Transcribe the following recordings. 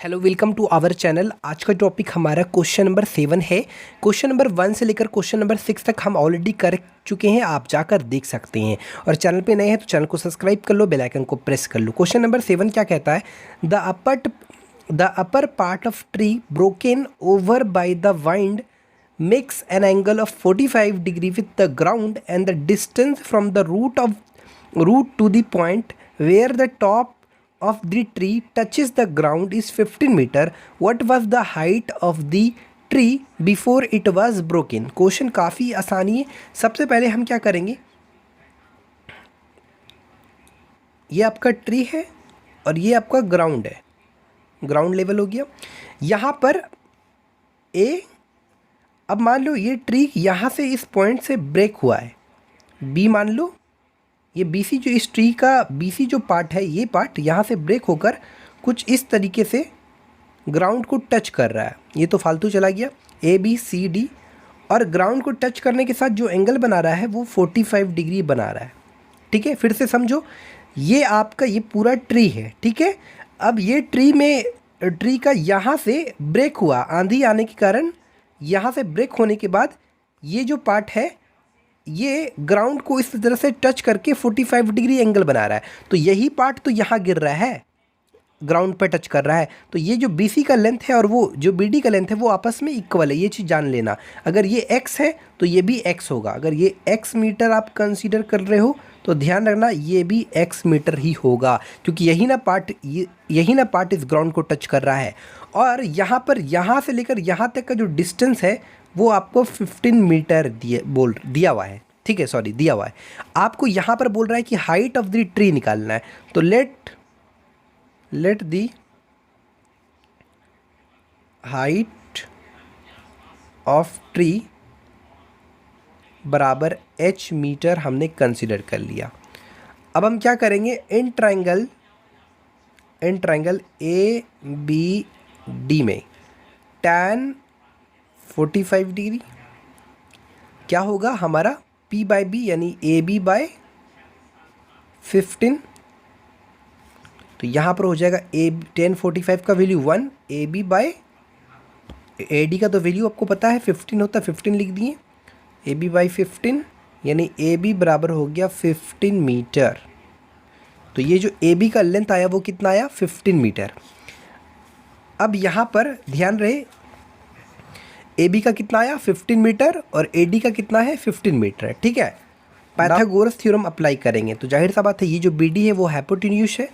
Hello, welcome to our channel. आज का topic हमारा क्वेश्चन नंबर 7 है। क्वेश्चन नंबर 1 से लेकर क्वेश्चन नंबर 6 तक हम ऑलरेडी कर चुके हैं, आप जाकर देख सकते हैं। और चैनल पे नए हैं तो चैनल को सब्सक्राइब कर लो, बेल आइकन को प्रेस कर लो। क्वेश्चन नंबर 7 क्या कहता है? The upper part of tree broken over by the wind makes an angle of 45 degree with the ground, and the distance from the root to the point where the top of the tree touches the ground is 15 meter. What was the height of the tree before it was broken? Question काफ़ी आसानी है। सबसे पहले हम क्या करेंगे, ये आपका ट्री है और ये आपका ग्राउंड है, ग्राउंड लेवल हो गया यहाँ पर ए। अब मान लो ये ट्री यहाँ से इस पॉइंट से ब्रेक हुआ है, बी मान लो, ये बी सी जो इस ट्री का बी सी जो पार्ट है, ये पार्ट यहाँ से ब्रेक होकर कुछ इस तरीके से ग्राउंड को टच कर रहा है। ये तो फालतू चला गया, ए बी सी डी, और ग्राउंड को टच करने के साथ जो एंगल बना रहा है वो 45 डिग्री बना रहा है। ठीक है, फिर से समझो, ये आपका ये पूरा ट्री है। ठीक है, अब ये ट्री का यहाँ से ब्रेक हुआ, आंधी आने के कारण यहाँ से ब्रेक होने के बाद ये जो पार्ट है ये ग्राउंड को इस तरह से टच करके 45 डिग्री एंगल बना रहा है। तो यही पार्ट तो यहाँ गिर रहा है, ग्राउंड पर टच कर रहा है। तो ये जो BC का लेंथ है और वो जो BD का लेंथ है वो आपस में इक्वल है, ये चीज़ जान लेना। अगर ये x है तो ये भी x होगा। अगर ये x मीटर आप कंसीडर कर रहे हो तो ध्यान रखना ये भी x मीटर ही होगा, क्योंकि यही ना पार्ट इस ग्राउंड को टच कर रहा है। और यहाँ पर यहाँ से लेकर यहाँ तक का जो डिस्टेंस है वो आपको 15 मीटर दिया हुआ है। ठीक है, सॉरी, दिया हुआ है। आपको यहाँ पर बोल रहा है कि हाइट ऑफ द ट्री निकालना है। तो let the height of tree बराबर h मीटर हमने कंसीडर कर लिया। अब हम क्या करेंगे, in triangle A B D में tan 45 डिग्री क्या होगा हमारा P बाई बी, यानी AB बाय 15। तो यहाँ पर हो जाएगा tan 45 का वैल्यू 1, AB बाय AD का तो वैल्यू आपको पता है 15 होता है, 15 लिख दिए, AB बाई 15, यानी AB बराबर हो गया 15 मीटर। तो ये जो AB का लेंथ आया वो कितना आया, 15 मीटर। अब यहाँ पर ध्यान रहे, AB का कितना आया 15 मीटर और AD का कितना है 15 मीटर है। ठीक है, पाइथागोरस थ्योरम अप्लाई करेंगे तो जाहिर सा बात है ये जो BD है वो हाइपोटेन्यूज है,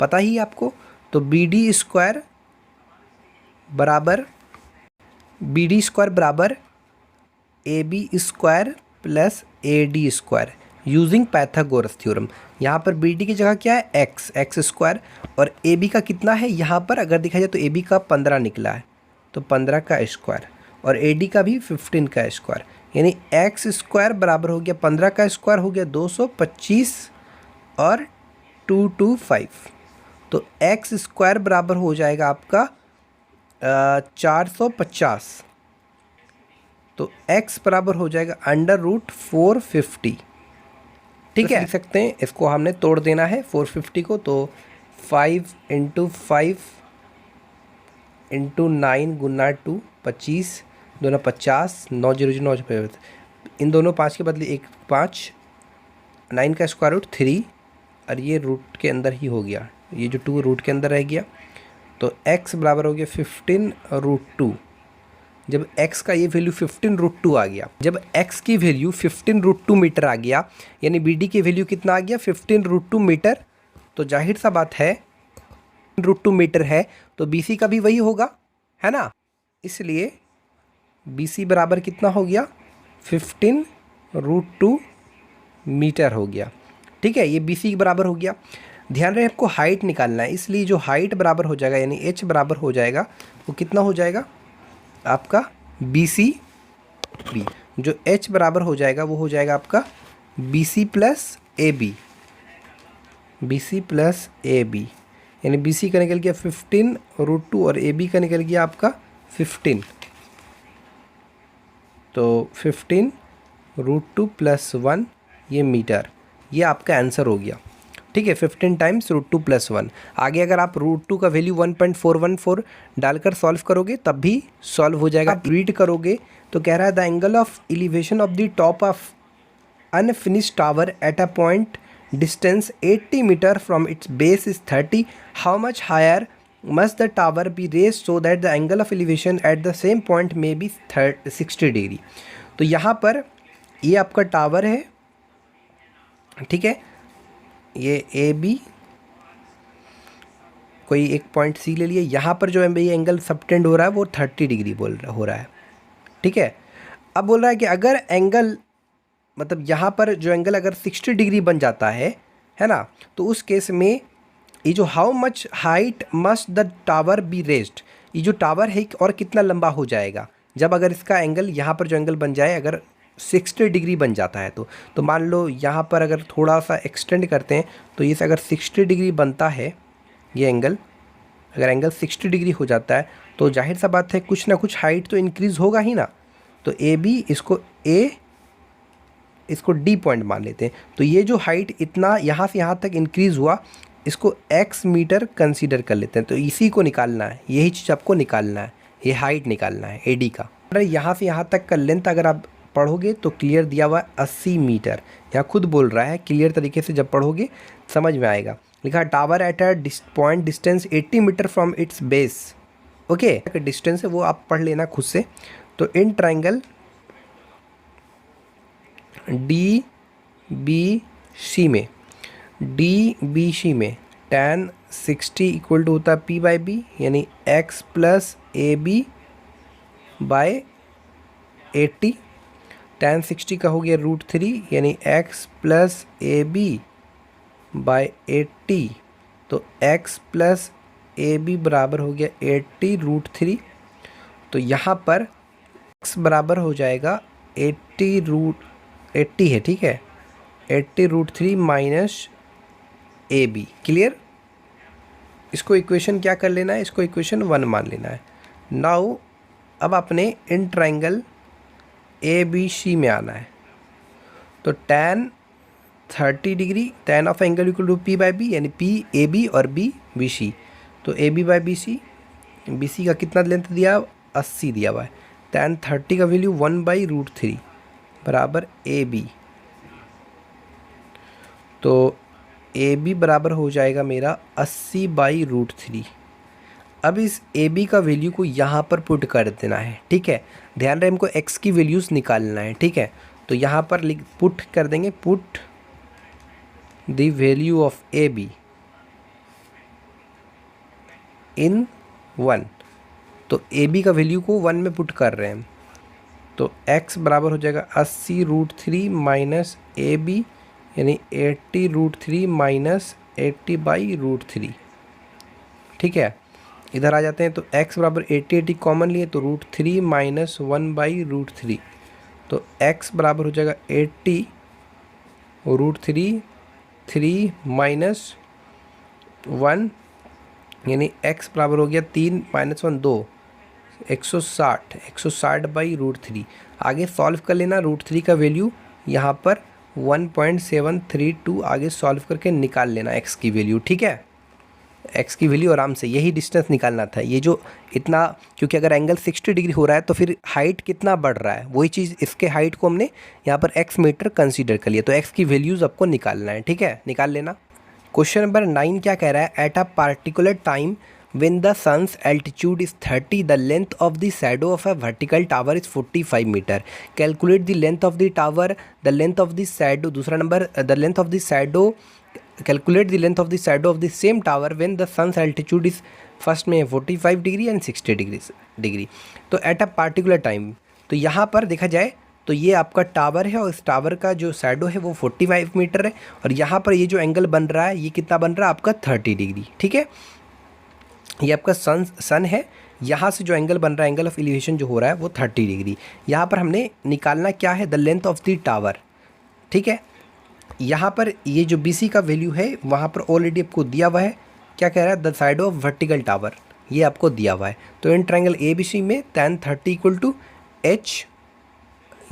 पता ही आपको। तो BD स्क्वायर बराबर AB square plus AD square using Pythagoras theorem. यहाँ पर BD की जगह क्या है, x स्क्वायर, और AB का कितना है, यहाँ पर अगर देखा जाए तो AB का 15 निकला है, तो 15 का स्क्वायर, और AD का भी 15 का स्क्वायर, यानी x स्क्वायर बराबर हो गया 15 का स्क्वायर हो गया 225 और 225। तो x स्क्वायर बराबर हो जाएगा आपका 450। तो x बराबर हो जाएगा √450। ठीक है, लिख सकते हैं, इसको हमने तोड़ देना है 450 को। तो 5 × 5 × 9 गुना 2 25, दोनों 50, 9 0 9, इन दोनों 5 के बदले एक 5, 9 का स्क्वायर रूट 3, और ये रूट के अंदर ही हो गया, ये जो 2 रूट के अंदर रह गया। तो x बराबर हो गया 15√2। जब x का ये वैल्यू 15√2 आ गया, जब x की वैल्यू 15√2 मीटर आ गया, यानी BD की वैल्यू कितना आ गया 15√2 मीटर, तो जाहिर सा बात है √2 मीटर है तो BC का भी वही होगा, है ना। इसलिए BC बराबर कितना हो गया 15√2 मीटर हो गया। ठीक है, ये BC के बराबर हो गया। ध्यान रहे आपको हाइट निकालना है, इसलिए जो हाइट बराबर हो जाएगा यानी h बराबर हो जाएगा वो कितना हो जाएगा आपका BC B। जो h बराबर हो जाएगा वो हो जाएगा आपका BC प्लस AB, यानी BC का निकल गया 15√2 और AB का निकल गया आपका 15। तो 15√2 + 1 ये मीटर, ये आपका आंसर हो गया। ठीक है, 15 टाइम्स √2 + 1। आगे अगर आप √2 का वैल्यू 1.414 डालकर सॉल्व करोगे तब भी सॉल्व हो जाएगा। आप रीड करोगे तो कह रहा है the angle of elevation of the top of unfinished tower at a point distance 80 metre from its base is 30। How much higher must the tower be raised so that the angle of elevation at the same point may be 60 degree. तो यहाँ पर ये आपका tower है, ठीक है, ये A B, कोई एक पॉइंट सी ले लिए। यहाँ पर जो है ये एंगल सबटेंड हो रहा है वो 30 डिग्री हो रहा है, ठीक है। अब बोल रहा है कि अगर एंगल मतलब यहाँ पर जो एंगल अगर 60 डिग्री बन जाता है ना, तो उस केस में ये जो how much height must the tower be raised, ये जो टावर है और कितना लंबा हो जाएगा जब अगर इसका एंगल यहाँ पर जो एंगल बन जाए अगर 60 डिग्री बन जाता है तो मान लो यहाँ पर अगर थोड़ा सा एक्सटेंड करते हैं तो ये अगर 60 डिग्री बनता है ये एंगल, अगर एंगल 60 डिग्री हो जाता है तो जाहिर सा बात है कुछ ना कुछ हाइट तो इंक्रीज़ होगा ही ना। तो ए बी इसको डी पॉइंट मान लेते हैं। तो ये जो हाइट इतना यहाँ से यहाँ तक इंक्रीज़ हुआ इसको x मीटर कंसीडर कर लेते हैं। तो इसी को निकालना है, यही चीज़ आपको निकालना है, ये हाइट निकालना है AD का। अगर यहाँ से यहाँ तक का लेंथ अगर आप पढ़ोगे तो क्लियर दिया हुआ 80 मीटर, यहाँ खुद बोल रहा है, क्लियर तरीके से जब पढ़ोगे समझ में आएगा। लिखा tower at a point distance 80 metre from its base, okay, distance है वो आप पढ़ लेना खुद से। तो इन ट्राइंगल DBC में tan 60 इक्वल टू होता है P/B, यानी x + AB बाय 80। tan 60 का हो गया √3 यानी x + AB बाय 80। तो x + AB बराबर हो गया 80 √3। तो यहाँ पर x बराबर हो जाएगा 80 है, ठीक है, 80 √3 माइनस AB। क्लियर। इसको इक्वेशन क्या कर लेना है, इसको इक्वेशन 1 मान लेना है। नाउ अब अपने इन ट्राइंगल ABC में आना है। तो tan 30 degree, tan of angle equal to P/B यानी PAB और BBC। तो AB/BC, BC का कितना लेंथ दिया, 80 दिया हुआ है। tan 30 का वैल्यू 1/√3 बराबर AB। तो AB बराबर हो जाएगा मेरा 80/√3। अब इस AB का वैल्यू को यहाँ पर पुट कर देना है, ठीक है। ध्यान रहे हमको x की वैल्यूज़ निकालना है, ठीक है। तो यहाँ पर पुट कर देंगे, put the value of AB इन 1। तो AB का वैल्यू को 1 में पुट कर रहे हैं। तो x बराबर हो जाएगा 80 √3 माइनस AB यानी 80 √3 माइनस 80/√3, ठीक है। इधर आ जाते हैं तो x बराबर 80 कॉमन लिए तो √3 माइनस 1/√3। तो x बराबर हो जाएगा 80 √3 3 माइनस 1 यानी x बराबर हो गया 3 माइनस 1 2, 160/√3। आगे सॉल्व कर लेना, √3 का वैल्यू यहाँ पर 1.732 आगे सॉल्व करके निकाल लेना x की वैल्यू, ठीक है। x की वैल्यू आराम से, यही डिस्टेंस निकालना था। ये जो इतना, क्योंकि अगर एंगल 60 डिग्री हो रहा है तो फिर हाइट कितना बढ़ रहा है, वही चीज़ इसके हाइट को हमने यहाँ पर x मीटर कंसीडर कर लिया। तो x की वैल्यूज़ आपको निकालना है, ठीक है, निकाल लेना। क्वेश्चन नंबर 9 क्या कह रहा है, at a particular time when the sun's altitude is 30 the length of the shadow of a vertical tower is 45 meter, calculate the length of the tower, the length of the shadow। दूसरा number the length of the shadow, calculate the length of the shadow of the same tower when the sun's altitude is, first में 45 degree and 60 degree. तो at a particular time, तो यहाँ पर देखा जाए तो ये आपका टावर है और इस टावर का जो शैडो है वो 45 मीटर है और यहाँ पर ये जो एंगल बन रहा है ये कितना बन रहा है आपका 30 डिग्री, ठीक है। ये आपका सन है, यहाँ से जो एंगल बन रहा है, एंगल ऑफ एलिवेशन जो हो रहा है वो 30 डिग्री। यहाँ पर हमने निकालना क्या है, the length of the tower, ठीक है। यहाँ पर ये जो BC का वैल्यू है वहाँ पर ऑलरेडी आपको दिया हुआ है, क्या कह रहा है, the side of vertical tower, ये आपको दिया हुआ है। तो इन ट्रायंगल ABC में tan 30 इक्वल टू H,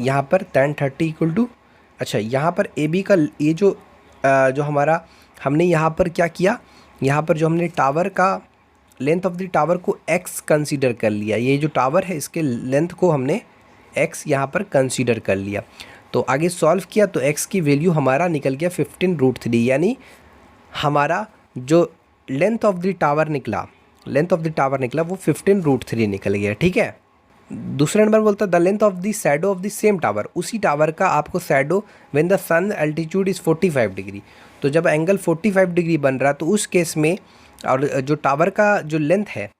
यहाँ पर tan 30 इक्वल टू, अच्छा यहाँ पर AB का ये जो हमारा हमने यहाँ पर क्या किया, यहाँ पर जो हमने टावर का लेंथ ऑफ द टावर को x कंसीडर कर लिया। ये जो टावर है इसके लेंथ को हमने x यहाँ पर कंसीडर कर लिया। तो आगे सॉल्व किया तो x की वैल्यू हमारा निकल गया 15√3, यानी हमारा जो लेंथ ऑफ द टावर निकला वो 15√3 निकल गया। ठीक है। दूसरा नंबर बोलता है the length of the shadow of the same tower, उसी टावर का आपको shadow when the sun altitude is 45 degree. तो जब एंगल 45 डिग्री बन रहा है तो उस केस में, और जो टावर का जो लेंथ है,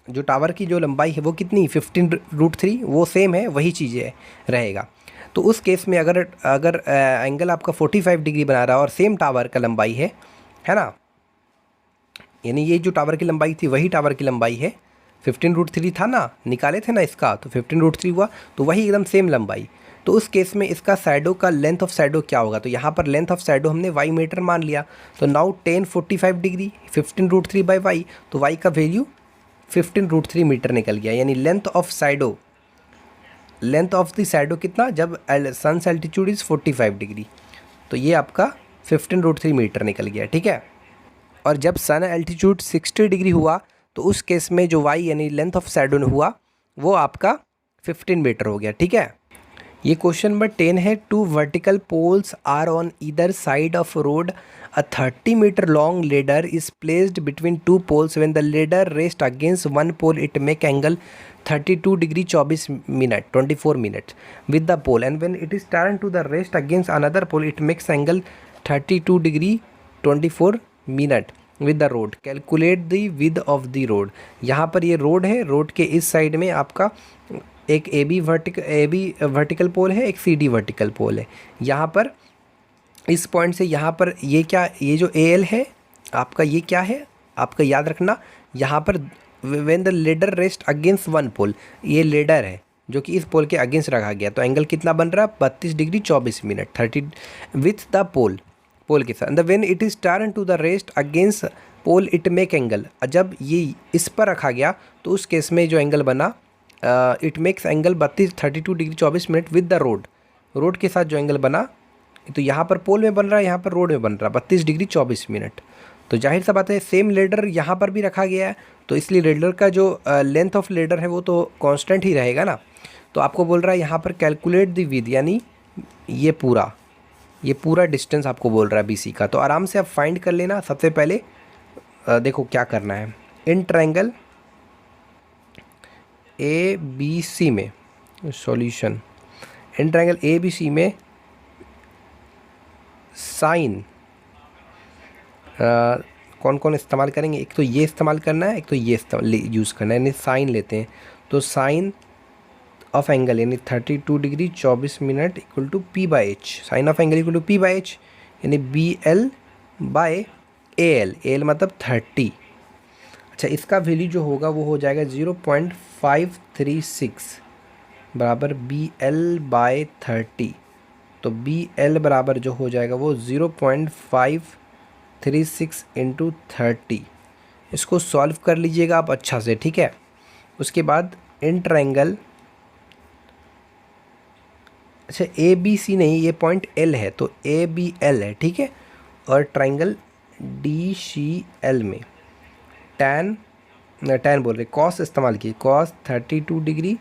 जो टावर की जो लंबाई है वो कितनी 15√3, वो सेम है, वही चीज़ें रहेगा। तो उस केस में अगर एंगल आपका 45 डिग्री बना रहा है और सेम टावर का लंबाई है ना, यानी ये जो टावर की लंबाई थी वही टावर की लंबाई है, 15√3 था ना, निकाले थे ना इसका, तो 15√3 हुआ, तो वही एकदम सेम लंबाई। तो उस केस में इसका शैडो का लेंथ ऑफ शैडो क्या होगा, तो यहाँ पर लेंथ ऑफ शैडो हमने वाई मीटर मान लिया। तो now tan 45 degree 15√3 by Y, तो वाई का वैल्यू 15√3 मीटर निकल गया। यानी लेंथ ऑफ द शैडो कितना, जब सन्स एल्टीट्यूड इज़ 45 डिग्री, तो ये आपका 15√3 मीटर निकल गया। ठीक है। और जब सन एल्टीट्यूड 60 डिग्री हुआ तो उस केस में जो वाई यानी लेंथ ऑफ शैडो हुआ वो आपका 15 मीटर हो गया। ठीक है। ये क्वेश्चन नंबर 10 है। 2 vertical poles are on either side of road, a 30 metre long ladder is placed between 2 poles, when the ladder rest against one pole it make angle 32 degree 24 minute with the pole, and when it is turned to the rest against another pole it makes angle 32 degree 24 minute with the road. Calculate the width of the road. यहाँ पर ये road है, road के इस side में आपका एक A B vertical पोल है, एक सी डी वर्टिकल पोल है। यहाँ पर इस पॉइंट से यहाँ पर ये क्या, ये जो ए एल है आपका, ये क्या है आपका, याद रखना यहाँ पर when the ladder rest against one pole, ये लेडर है जो कि इस पोल के अगेंस्ट रखा गया, तो एंगल कितना बन रहा है 32 degree 24 minute 30 with the pole के साथ। When it is turn to the rest against pole it make angle, जब ये इस पर रखा गया तो उस केस में जो एंगल बना it makes angle 32 degree 24 minute with the road के साथ जो एंगल बना, तो यहाँ पर पोल में बन रहा है, यहाँ पर रोड में बन रहा है 32 डिग्री 24 मिनट। तो जाहिर सा बात है सेम लेडर यहाँ पर भी रखा गया है, तो इसलिए लेडर का जो लेंथ ऑफ लेडर है वो तो कांस्टेंट ही रहेगा ना। तो आपको बोल रहा है यहाँ पर कैलकुलेट द विद, यानी ये पूरा डिस्टेंस आपको बोल रहा है BC का। तो आराम से आप फाइंड कर लेना। सबसे पहले देखो क्या करना है, इन ट्रायंगल ABC में सॉल्यूशन, इन ट्रायंगल ABC में साइन कौन कौन इस्तेमाल करेंगे, एक तो ये इस्तेमाल करना है, एक तो ये यूज़ करना है, यानी साइन लेते हैं। तो साइन ऑफ एंगल यानी 32 degree 24 minute equal to P/H, sine of angle equal to P/H, यानी BL/AL मतलब 30। अच्छा, इसका वैल्यू जो होगा वो हो जाएगा 0.536 बराबर BL/30। तो BL बराबर जो हो जाएगा वो 0.536 इंटू 30। इसको सॉल्व कर लीजिएगा आप अच्छा से, ठीक है। उसके बाद इन ट्रायंगल, अच्छा ABC नहीं, ये पॉइंट L है तो ABL है, ठीक है। और ट्रायंगल DCL में टैन बोल रहे, कॉस इस्तेमाल किए, cos 32 degree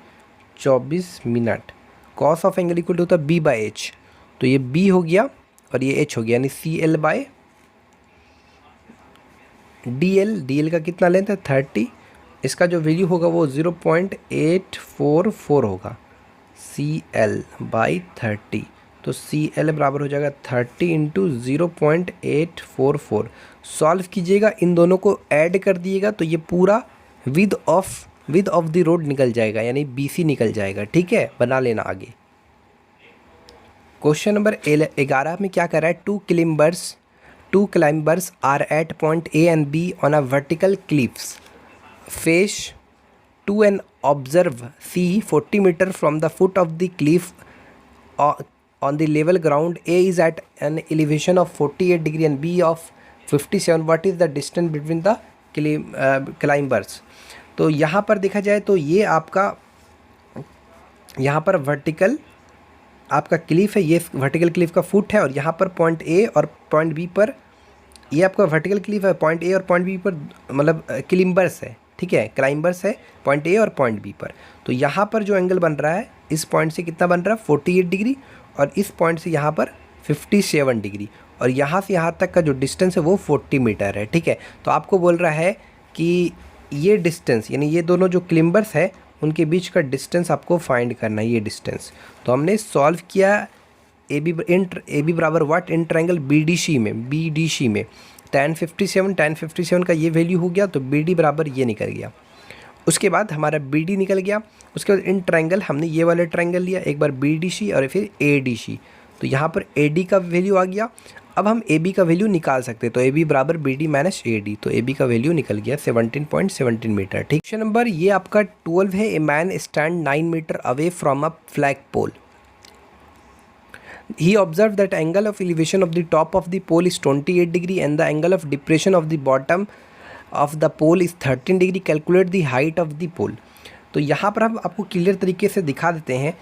24 minute, cos of angle equal to होता है B/H, तो ये B हो गया और ये H हो गया, यानी CL/DL का कितना लेंथ है 30, इसका जो वैल्यू होगा वो 0.844 होगा CL/30। तो CL बराबर हो जाएगा 30 इंटू 0.844। सॉल्व कीजिएगा, इन दोनों को ऐड कर दिएगा तो ये पूरा विद ऑफ द रोड निकल जाएगा, यानी BC निकल जाएगा, ठीक है। बना लेना आगे। क्वेश्चन नंबर 11 में क्या कर रहा है, two climbers are at point A and B on a vertical cliffs face to an observe C 40 meter from the foot of the cliff on the level ground. A is at an elevation of 48 degree and B of 57. What is the distance between the climbers? तो यहाँ पर देखा जाए तो ये आपका यहाँ पर वर्टिकल आपका क्लिफ है, ये वर्टिकल क्लिफ का फुट है, और यहाँ पर पॉइंट A और पॉइंट B पर ये आपका वर्टिकल क्लिफ है पॉइंट ए और पॉइंट बी पर, मतलब क्लाइंबर्स है, ठीक है, क्लाइंबर्स है पॉइंट ए और पॉइंट बी पर। तो यहाँ पर जो एंगल बन रहा है इस पॉइंट से कितना बन रहा है 48 डिग्री, और इस पॉइंट से यहाँ पर 57 डिग्री, और यहाँ से यहाँ तक का जो डिस्टेंस है वो 40 मीटर है, ठीक है। तो आपको बोल रहा है कि ये डिस्टेंस, यानी ये दोनों जो क्लाइंबर्स है उनके बीच का डिस्टेंस आपको फाइंड करना है, ये डिस्टेंस। तो हमने सॉल्व किया ए बी बराबर वाट इन ट्रायंगल BDC में tan 57 का ये वैल्यू हो गया, तो BD बराबर ये निकल गया। उसके बाद हमारा BD निकल गया। उसके बाद इन ट्रायंगल हमने ये वाला ट्रायंगल लिया, एक बार BDC और फिर ADC, तो यहाँ पर AD का वैल्यू आ गया। अब हम AB का वैल्यू निकाल सकते हैं, तो AB बराबर BD माइनस AD, तो AB का वैल्यू निकल गया 17.17 मीटर, ठीक। क्वेश्चन नंबर ये आपका 12 है। A man stand 9 metre away from a flag pole. He observed that angle of elevation of the top of the pole is 28 degree and the angle of depression of the bottom of the pole is 13 degree. Calculate the height of the pole. तो यहाँ पर हम आपको clear तरीके से दिखा देते हैं।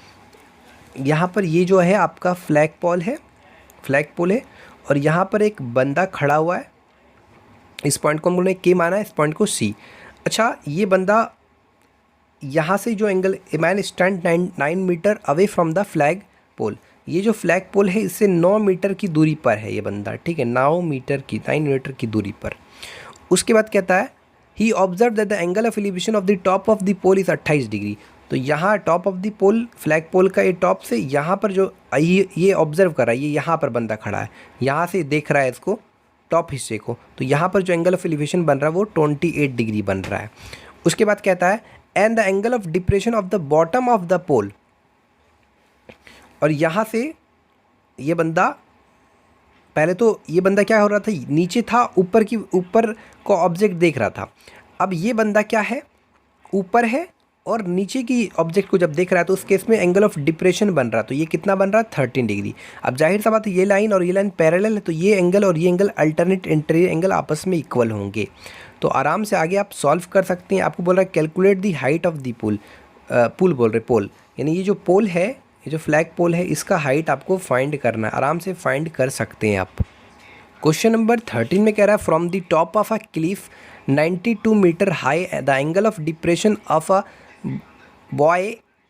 यहाँ पर ये जो है आपका फ्लैग पोल है, और यहाँ पर एक बंदा खड़ा हुआ है। इस पॉइंट को हम लोगों ने के माना है, इस पॉइंट को सी। अच्छा, ये बंदा यहाँ से जो angle, a man stand 9 metre away from the flag pole, ये जो फ्लैग पोल है इससे 9 मीटर की दूरी पर है ये बंदा, ठीक है, 9 मीटर की दूरी पर। उसके बाद कहता है he observe that the angle of elevation of the top of the pole is 28 degree. तो यहाँ top of the pole, flag pole का ये टॉप से यहाँ पर जो ये ऑब्जर्व कर रहा है, ये यहाँ पर बंदा खड़ा है, यहाँ से देख रहा है इसको टॉप हिस्से को, तो यहाँ पर जो एंगल ऑफ एलिवेशन बन रहा है वो 28 डिग्री बन रहा है। उसके बाद कहता है and the angle of depression of the bottom of the pole, और यहाँ से ये बंदा, पहले तो ये बंदा क्या हो रहा था, नीचे था, ऊपर को ऑब्जेक्ट देख रहा था। अब ये बंदा क्या है, ऊपर है और नीचे की ऑब्जेक्ट को जब देख रहा है, तो उस केस में एंगल ऑफ डिप्रेशन बन रहा है, तो ये कितना बन रहा है 13 डिग्री। अब जाहिर सा बात है ये लाइन और ये लाइन पैरेलल है, तो ये एंगल और ये एंगल अल्टरनेट इंटीरियर एंगल आपस में इक्वल होंगे। तो आराम से आगे आप सॉल्व कर सकते हैं। आपको बोल रहा है calculate the height of the pole, यानी ये जो पोल है, ये जो फ्लैग पोल है, इसका हाइट आपको फाइंड करना है। आराम से फाइंड कर सकते हैं आप। क्वेश्चन नंबर 13 में कह रहा है from the top of a cliff 92 metre high the angle of depression of a boy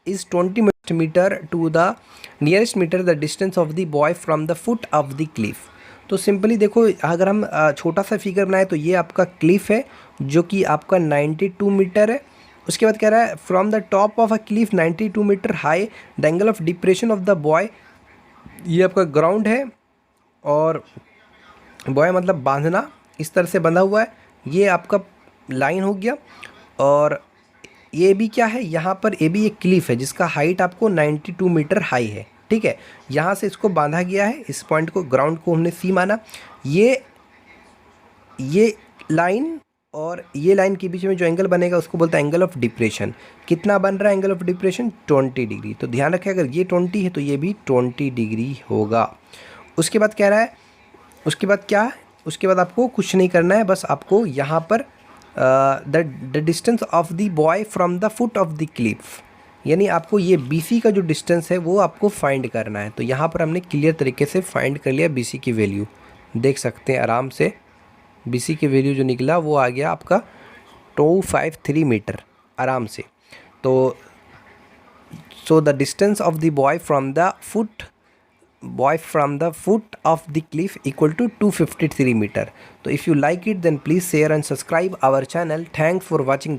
is 20 metre to the nearest metre the distance of the boy from the foot of the cliff. तो simply देखो, अगर हम छोटा सा figure बनाए तो ये आपका क्लिफ है जो कि आपका 92 मीटर है। उसके बाद कह रहा है from the top of a cliff 92 metre high the angle of depression of the boy, ये आपका ग्राउंड है, और बॉय मतलब बांधना, इस तरह से बंधा हुआ है, ये आपका लाइन हो गया। और ये भी क्या है, यहाँ पर ये भी एक क्लिफ है जिसका हाइट आपको 92 मीटर हाई है, ठीक है। यहाँ से इसको बांधा गया है, इस पॉइंट को, ग्राउंड को हमने सी माना। ये लाइन और ये लाइन के बीच में जो एंगल बनेगा उसको बोलता है एंगल ऑफ डिप्रेशन। कितना बन रहा है एंगल ऑफ डिप्रेशन 20 डिग्री। तो ध्यान रखें, अगर ये 20 है तो ये भी 20 डिग्री होगा। उसके बाद कह रहा है, उसके बाद क्या है, उसके बाद आपको कुछ नहीं करना है, बस आपको यहाँ पर the distance of the boy from the foot of the Cliff, यानी आपको ये BC का जो डिस्टेंस है वो आपको फाइंड करना है। तो यहाँ पर हमने क्लियर तरीके से फाइंड कर लिया BC की वैल्यू, देख सकते हैं आराम से। BC की वैल्यू जो निकला वो आ गया आपका 253 मीटर आराम से। तो so the distance of the boy from the foot of the cliff equal to 253 meter. So if you like it, then please share and subscribe our channel. Thanks for watching.